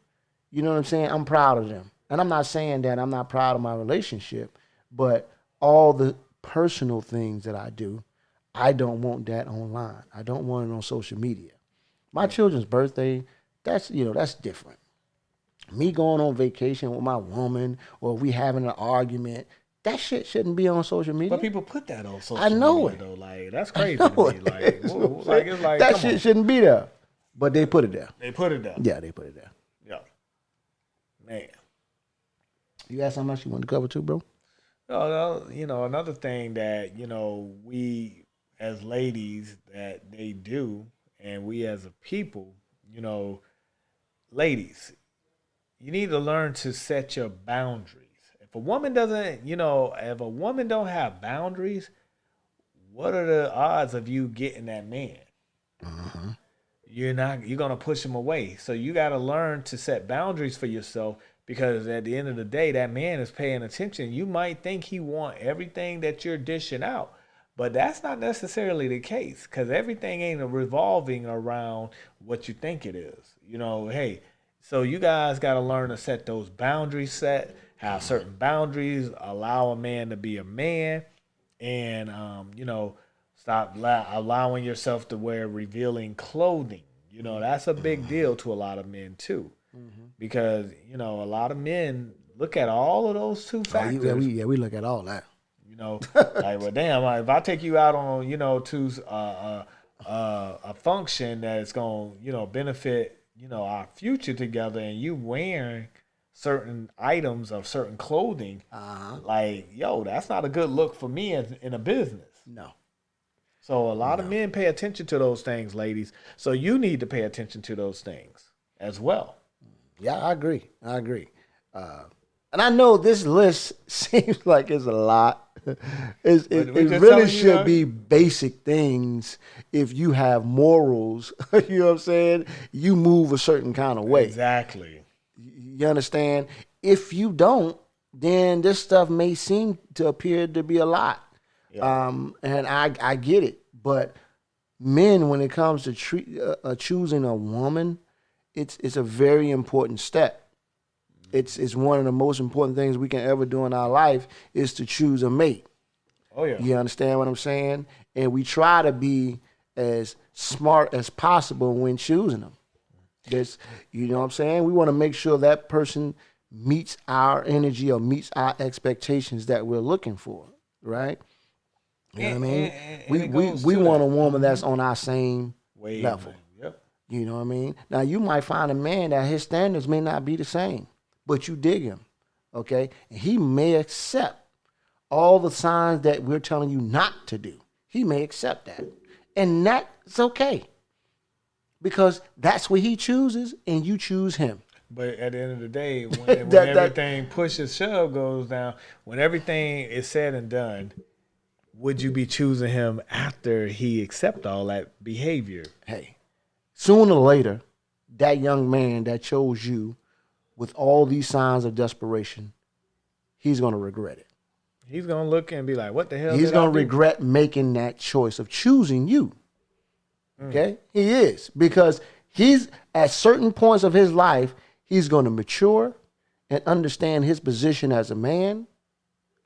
you know what I'm saying? I'm proud of them. And I'm not saying that I'm not proud of my relationship, but all the personal things that I do, I don't want that online. I don't want it on social media. My children's birthday, that's different. Me going on vacation with my woman, or we having an argument, that shit shouldn't be on social media. But people put that on social media. I know it. Though. Like, that's crazy to me. It's like that shit shouldn't be there. But they put it there. They put it there. Yeah, they put it there. Yeah. Man. You got something else you want to cover too, bro? Another thing that, we as ladies that they do, and we as a people, ladies, you need to learn to set your boundaries. If a woman don't have boundaries, what are the odds of you getting that man? You're gonna push him away. So you got to learn to set boundaries for yourself, because at the end of the day, that man is paying attention. You might think he want everything that you're dishing out, but that's not necessarily the case, because everything ain't revolving around what you think it is. Hey, so you guys got to learn to set those boundaries, have certain boundaries, allow a man to be a man, and stop allowing yourself to wear revealing clothing. That's a big deal to a lot of men too, because a lot of men look at all of those two factors. We look at all that. Like, well, damn, if I take you out on to a function that's gonna benefit our future together, and you wearing certain items of certain clothing, like, yo, that's not a good look for me in a business. No. So a lot of men pay attention to those things, ladies. So you need to pay attention to those things as well. Yeah, I agree. And I know this list seems like it's a lot. It really should be basic things. If you have morals, you know what I'm saying, you move a certain kind of way. Exactly. You understand? If you don't, then this stuff may seem to appear to be a lot. Yeah. And I get it. But men, when it comes to choosing a woman, it's a very important step. It's one of the most important things we can ever do in our life, is to choose a mate. Oh, yeah. You understand what I'm saying? And we try to be as smart as possible when choosing them. You know what I'm saying? We want to make sure that person meets our energy or meets our expectations that we're looking for, right? You know what I mean? We want a woman that's on our same level. Yep. You know what I mean? Now, you might find a man that his standards may not be the same, but you dig him, okay? And he may accept all the signs that we're telling you not to do. He may accept that. And that's okay, because that's what he chooses, and you choose him. But at the end of the day, when everything pushes, shove goes down, when everything is said and done, would you be choosing him after he accept all that behavior? Hey, sooner or later, that young man that chose you with all these signs of desperation, he's going to regret it. He's going to look and be like, what the hell? He's going to regret making that choice of choosing you. Okay? He is. Because he's, at certain points of his life, he's going to mature and understand his position as a man,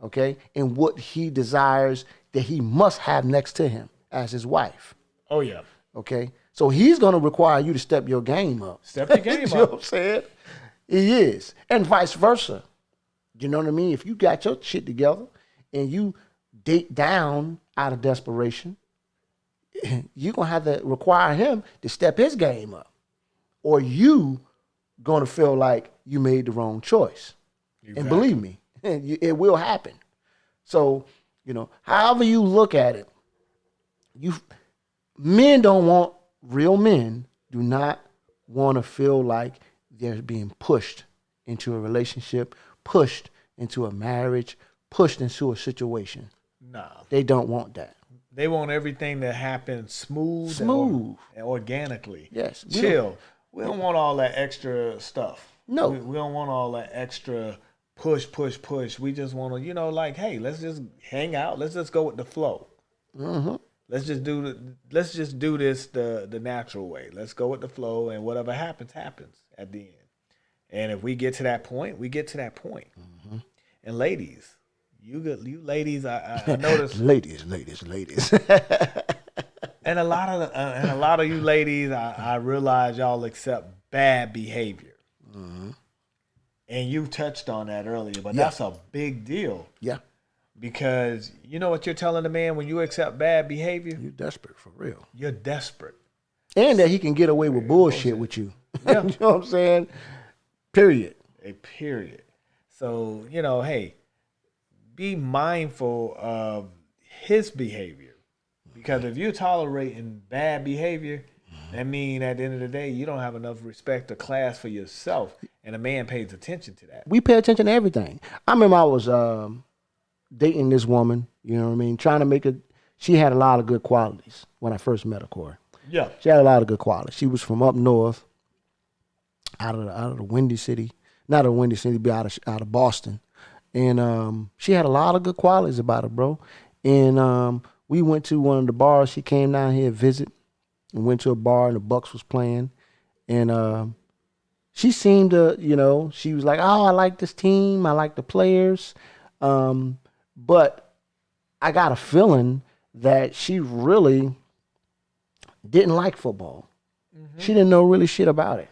okay, and what he desires that he must have next to him as his wife. Oh, yeah. Okay? So he's going to require you to step your game up. Step your game up. You know what I'm saying? He is. And vice versa. You know what I mean? If you got your shit together and you date down out of desperation, you're going to have to require him to step his game up. Or you going to feel like you made the wrong choice. Exactly. And believe me, it will happen. So, however you look at it, men don't want, real men do not want to feel like they're being pushed into a relationship, pushed into a marriage, pushed into a situation. No. They don't want that. They want everything to happen smooth. And organically. Yes. Chill. We don't want all that extra stuff. No. We don't want all that extra push. We just want to, hey, let's just hang out. Let's just go with the flow. Mm-hmm. Let's just do this the natural way. Let's go with the flow, and whatever happens at the end. And if we get to that point, we get to that point. Mm-hmm. And ladies, you ladies, I noticed. ladies. And a lot of you ladies, I realize y'all accept bad behavior. Mm-hmm. And you touched on that earlier, but that's a big deal. Yeah. Because you know what you're telling the man when you accept bad behavior? You're desperate, for real. You're desperate. And that he can get away with bullshit with you. Yeah. You know what I'm saying? Period. Period. So, hey, be mindful of his behavior. Because if you're tolerating bad behavior, that means at the end of the day, you don't have enough respect or class for yourself. And a man pays attention to that. We pay attention to everything. I remember I was dating this woman, you know what I mean, trying to make her she had a lot of good qualities when I first met her, Corey. Yeah. She had a lot of good qualities. She was from up north, out of the Windy City, not a Windy City, but out of Boston, and she had a lot of good qualities about her, bro. And we went to one of the bars. She came down here to visit, and went to a bar, and the Bucks was playing, and she seemed to, she was like, "Oh, I like this team. I like the players," but I got a feeling that she really didn't like football. She didn't know really shit about it.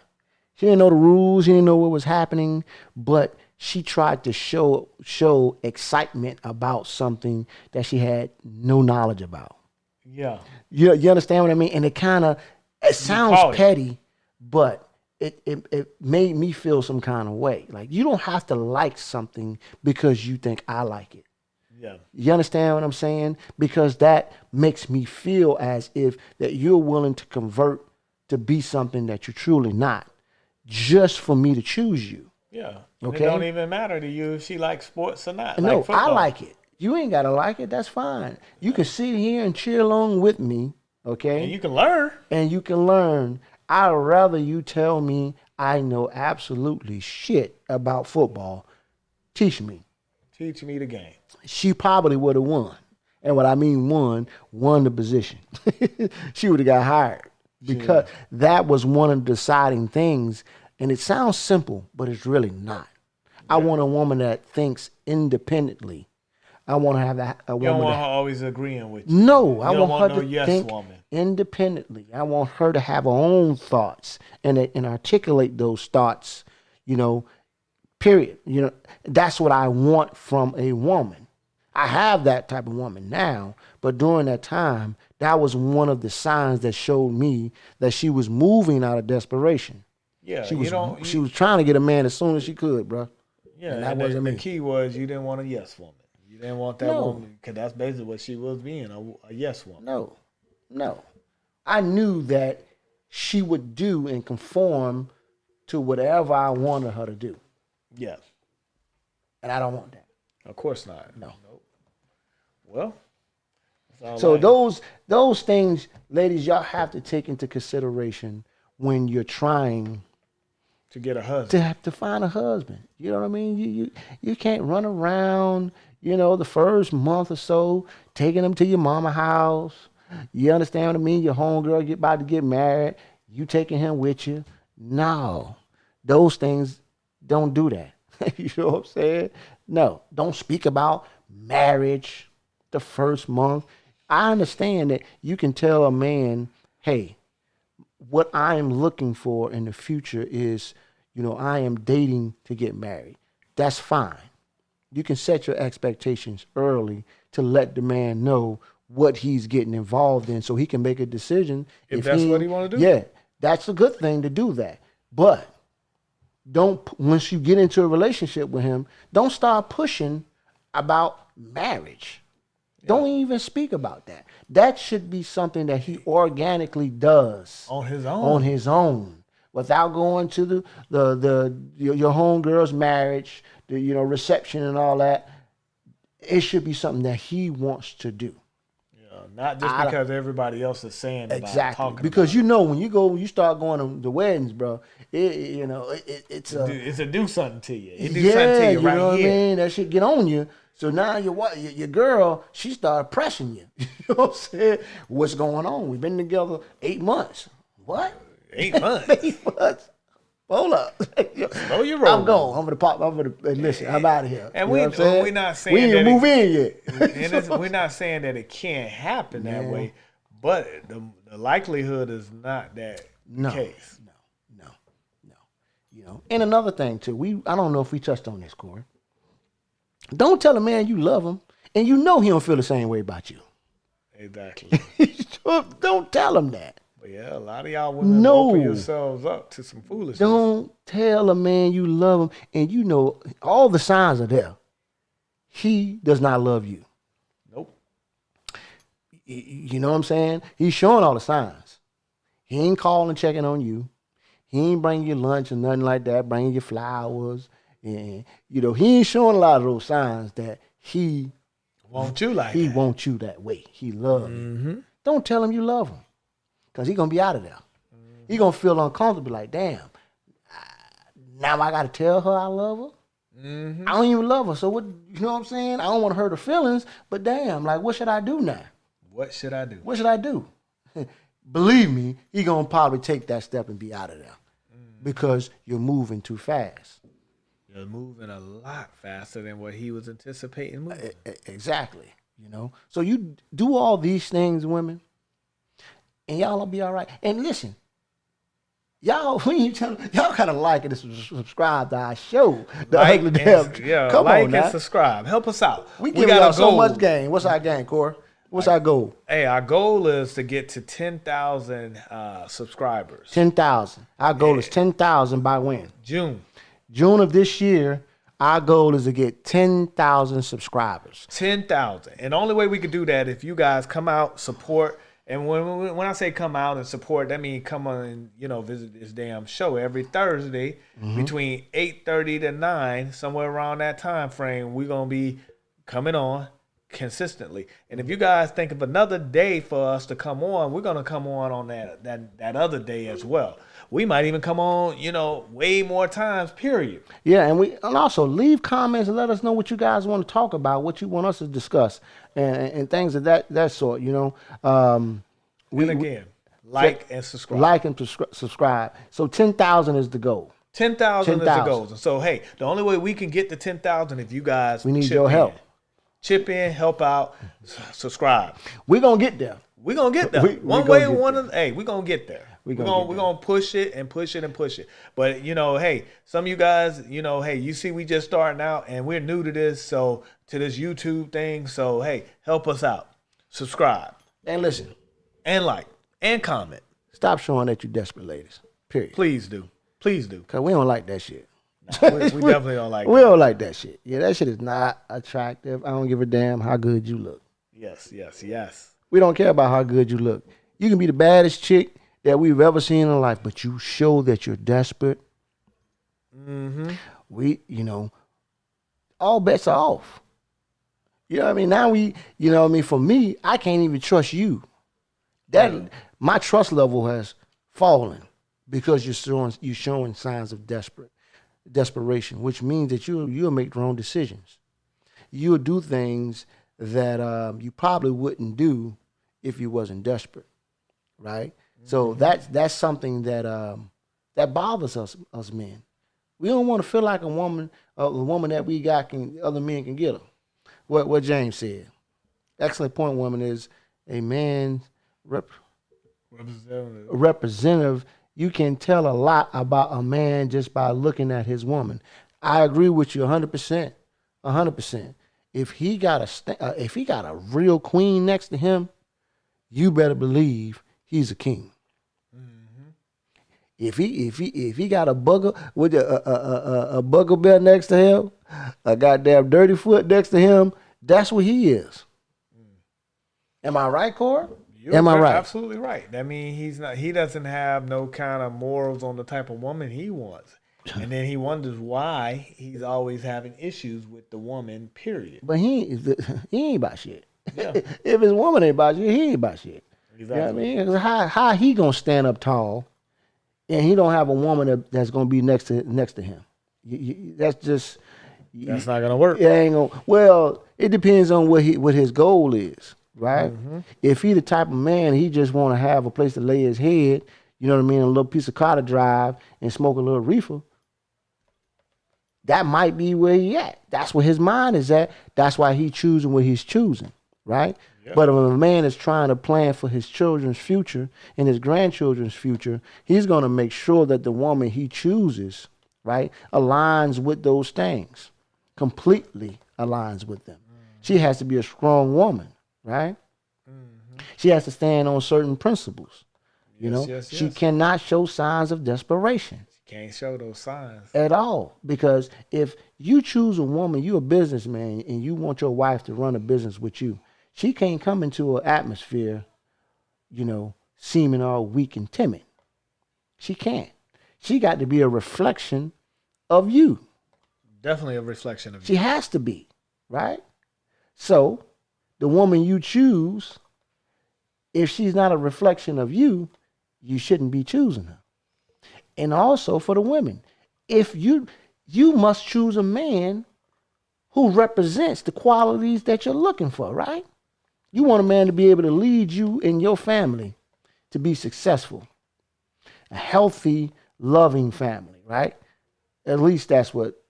She didn't know the rules. She didn't know what was happening. But she tried to show excitement about something that she had no knowledge about. Yeah. You understand what I mean? And it sounds petty, but it made me feel some kind of way. Like, you don't have to like something because you think I like it. Yeah. You understand what I'm saying? Because that makes me feel as if that you're willing to convert to be something that you're truly not, just for me to choose you. Yeah. Okay? It don't even matter to you if she likes sports or not. No, like football. I like it. You ain't gotta like it. That's fine. You can sit here and cheer along with me, okay? And you can learn. And you can learn. I'd rather you tell me I know absolutely shit about football. Teach me. Teach me the game. She probably would have won. And what I mean won the position. She would have got hired. Because that was one of the deciding things. And it sounds simple, but it's really not. I want a woman that thinks independently. I want to have a woman. You don't want her always agreeing with you. No, I don't want her no to yes think woman. independently. I want her to have her own thoughts and articulate those thoughts, period. That's what I want from a woman. I have that type of woman now, but during that time, that was one of the signs that showed me that she was moving out of desperation. Yeah, she was trying to get a man as soon as she could, bro. Yeah, and that wasn't the me. key was you didn't want a yes woman. You didn't want that woman, because that's basically what she was being, a yes woman. No. I knew that she would do and conform to whatever I wanted her to do. Yes. And I don't want that. Of course not. No. Nope. Well, so those things, ladies, y'all have to take into consideration when you're trying to get a husband. To find a husband. You know what I mean? You can't run around, the first month or so, taking them to your mama house. You understand what I mean? Your homegirl about to get married. You taking him with you. No. Those things, don't do that. You know what I'm saying? No. Don't speak about marriage the first month. I understand that you can tell a man, hey, what I am looking for in the future is, I am dating to get married. That's fine. You can set your expectations early to let the man know what he's getting involved in so he can make a decision. If that's what he want to do? Yeah, that's a good thing to do that. But once you get into a relationship with him, don't start pushing about marriage. Yeah. Don't even speak about that. That should be something that he organically does on his own, without going to your homegirl's marriage, the reception and all that. It should be something that he wants to do. Yeah, not just because everybody else is saying about exactly. Because when you start going to the weddings, bro, it's a do something to you. It do yeah, something to you right know what here. I mean? That shit get on you. So now your girl, she started pressing you. You know what I'm saying? What's going on? We've been together 8 months. What? 8 months? 8 months? Hold up. Slow your roll. I'm going. I'm gonna listen. I'm out of here. And we're not saying we ain't move in yet. And we're not saying that it can't happen that way, but the likelihood is not that case. No. And another thing too, I don't know if we touched on this, Corey. Don't tell a man you love him, and he don't feel the same way about you. Exactly. Don't tell him that. But yeah, a lot of y'all women open yourselves up to some foolishness. Don't tell a man you love him, and all the signs are there. He does not love you. Nope. You know what I'm saying? He's showing all the signs. He ain't calling, checking on you. He ain't bringing you lunch or nothing like that, bringing you flowers. And, he ain't showing a lot of those signs that he Want you like he that. wants you that way. He loves you. Don't tell him you love him, because he's going to be out of there. He's going to feel uncomfortable, like, damn, now I got to tell her I love her? I don't even love her, so what, you know what I'm saying? I don't want to hurt her feelings, but damn, like, what should I do now? What should I do? What should I do? Believe me, he going to probably take that step and be out of there because you're moving too fast. You're moving a lot faster than what he was anticipating moving. Exactly. You know, so you do all these things, women, and y'all will be all right. And listen, y'all, when you tell y'all kind of like it, subscribe to our show. The Like Ugly Damn. Come like on now. and subscribe. Help us out. We give y'all so much game. What's our game, Corey? What's our goal? Hey, our goal is to get to 10,000 subscribers. 10,000. Our goal is 10,000 by when? June of this year. Our goal is to get 10,000 subscribers. 10,000. And the only way we could do that if you guys come out, support. And when I say come out and support, that means come on and, visit this damn show every Thursday between 8:30 to 9, somewhere around that time frame. We're going to be coming on consistently. And if you guys think of another day for us to come on, we're going to come on that other day as well. We might even come on, way more times, period. Yeah, and also leave comments and let us know what you guys want to talk about, what you want us to discuss, and things of that sort, And again, like and subscribe. Like and subscribe. So 10,000 is the goal. 10,000 is the goal. So, hey, the only way we can get to 10,000 if you guys we need your help. Chip in, help out, subscribe. We're going to get there. We're going to get there. One way or one other. Hey, we're going to get there. We're gonna push it and push it and push it. But hey, some of you guys, hey, you see we just starting out and we're new to this, to this YouTube thing. So hey, help us out. Subscribe. And listen. And like. And comment. Stop showing that you desperate, ladies. Period. Please do. Please do. Because we don't like that shit. No, we definitely don't like We don't like that shit. Yeah, that shit is not attractive. I don't give a damn how good you look. Yes. We don't care about how good you look. You can be the baddest chick that we've ever seen in life, but you show that you're desperate. All bets are off. You know what I mean? Now for me, I can't even trust you. My trust level has fallen because you're showing signs of desperation, which means that you'll make the wrong decisions. You'll do things that you probably wouldn't do if you wasn't desperate, right? So that's something that bothers us men. We don't want to feel like the woman that we got other men can get her. What James said. Excellent point, woman, is a man's representative. You can tell a lot about a man just by looking at his woman. I agree with you 100%. 100%. If he got a real queen next to him, you better believe he's a king. If he got a bugger with a bugger bear next to him, a goddamn dirty foot next to him, that's what he is. Am I right, Cora? Am I right? Absolutely right. That means he doesn't have no kind of morals on the type of woman he wants. And then he wonders why he's always having issues with the woman, period. But he ain't about shit. Yeah. If his woman ain't about shit, he ain't about shit. Exactly. You know what I mean? How he gonna stand up tall and he don't have a woman that's gonna be next to him? That's not gonna work. It ain't gonna. Well, it depends on what his goal is, right? If he the type of man he just want to have a place to lay his head, you know what I mean, a little piece of car to drive and smoke a little reefer, that might be where he at. That's where his mind is at. That's why he choosing what he's choosing, right? Yep. But if a man is trying to plan for his children's future and his grandchildren's future, he's going to make sure that the woman he chooses, right, aligns with those things, completely aligns with them. She has to be a strong woman, right? She has to stand on certain principles. She cannot show signs of desperation. Can't show those signs at all, because if you choose a woman, you're a businessman and you want your wife to run a business with you, she can't come into an atmosphere, seeming all weak and timid. She can't. She got to be a reflection of you. Definitely a reflection of you. She has to be, right? So the woman you choose, if she's not a reflection of you, you shouldn't be choosing her. And also for the women, if you must choose a man who represents the qualities that you're looking for, right? You want a man to be able to lead you and your family to be successful. A healthy, loving family, right? At least that's what,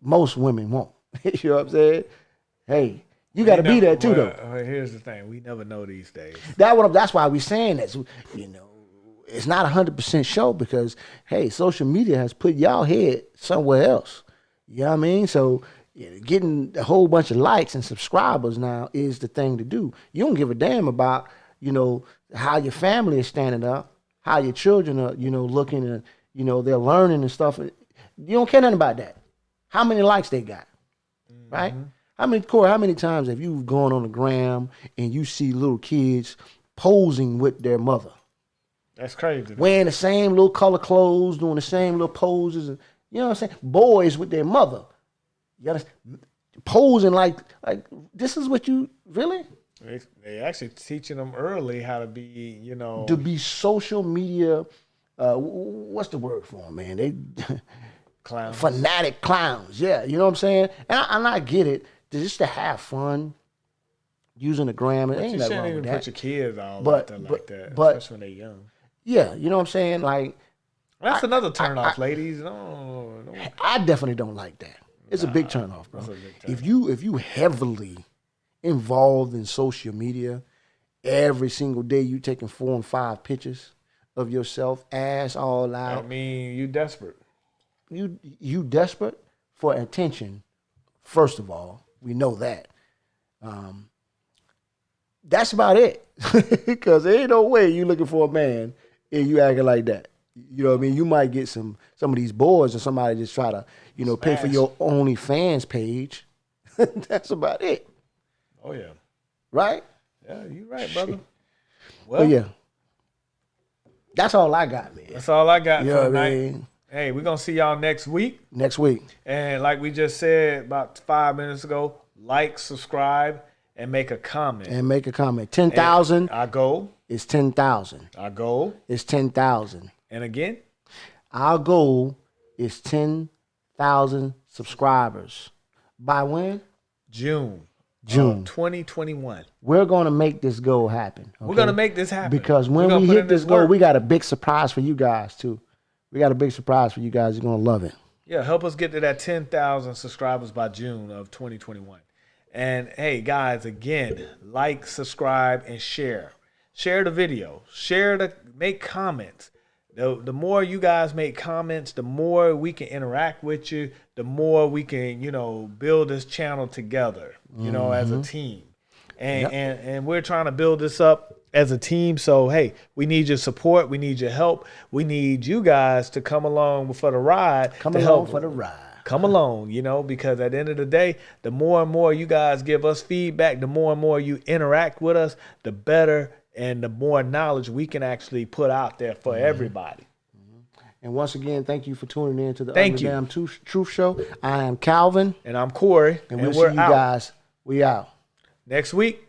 most women want. You know what I'm saying? Hey, you got to be there too, though. Here's the thing: we never know these days. That's why we're saying this. It's not 100% sure because hey, social media has put y'all head somewhere else. You know what I mean? So getting a whole bunch of likes and subscribers now is the thing to do. You don't give a damn about how your family is standing up, how your children are looking and they're learning and stuff. You don't care nothing about that. How many likes they got, right? Corey, how many times have you gone on the gram and you see little kids posing with their mother? That's crazy. Wearing the same little color clothes, doing the same little poses, and you know what I'm saying? Boys with their mother. You understand? Posing like this is what you really? They actually teaching them early how to be, to be social media. What's the word for them, man? They clowns. Fanatic clowns. Yeah, you know what I'm saying? And I get it. Just to have fun using the gram. It ain't nothing wrong with that. Put your kids on like that, especially when they're young. Yeah, you know what I'm saying? Like that's another turn off, ladies. No. I definitely don't like that. It's a big turn off, bro. If you heavily involved in social media, every single day you taking 4 and 5 pictures of yourself, ass all out. I mean, you desperate. You desperate for attention. First of all, we know that. That's about it. Because there ain't no way you looking for a man and you acting like that. You know what I mean? You might get some of these boys or somebody just try to, pay for your OnlyFans page. That's about it. Oh, yeah. Right? Yeah, you right, brother. Well, yeah. That's all I got, man. That's all I got for tonight. Hey, we're going to see y'all next week. And like we just said about 5 minutes ago, like, subscribe, and make a comment. 10,000. Our goal is 10,000. Our goal is 10,000. And again? Our goal is 10,000 subscribers. By when? June. 2021. We're going to make this goal happen. Okay? We're going to make this happen. Because when we hit this goal, we got a big surprise for you guys, too. We got a big surprise for you guys. You're going to love it. Yeah, help us get to that 10,000 subscribers by June of 2021. And, hey, guys, again, like, subscribe, and share. Share the video. Make comments. The more you guys make comments, the more we can interact with you, the more we can, build this channel together, as a team. And we're trying to build this up as a team. So, hey, we need your support. We need your help. We need you guys to come along for the ride. Come along for the ride. Come along, because at the end of the day, the more and more you guys give us feedback, the more and more you interact with us, the better and the more knowledge we can actually put out there for everybody. And once again, thank you for tuning in to the Ugly Damn Truth Show. I am Calvin. And I'm Corey. And we'll see you guys. We out. Next week.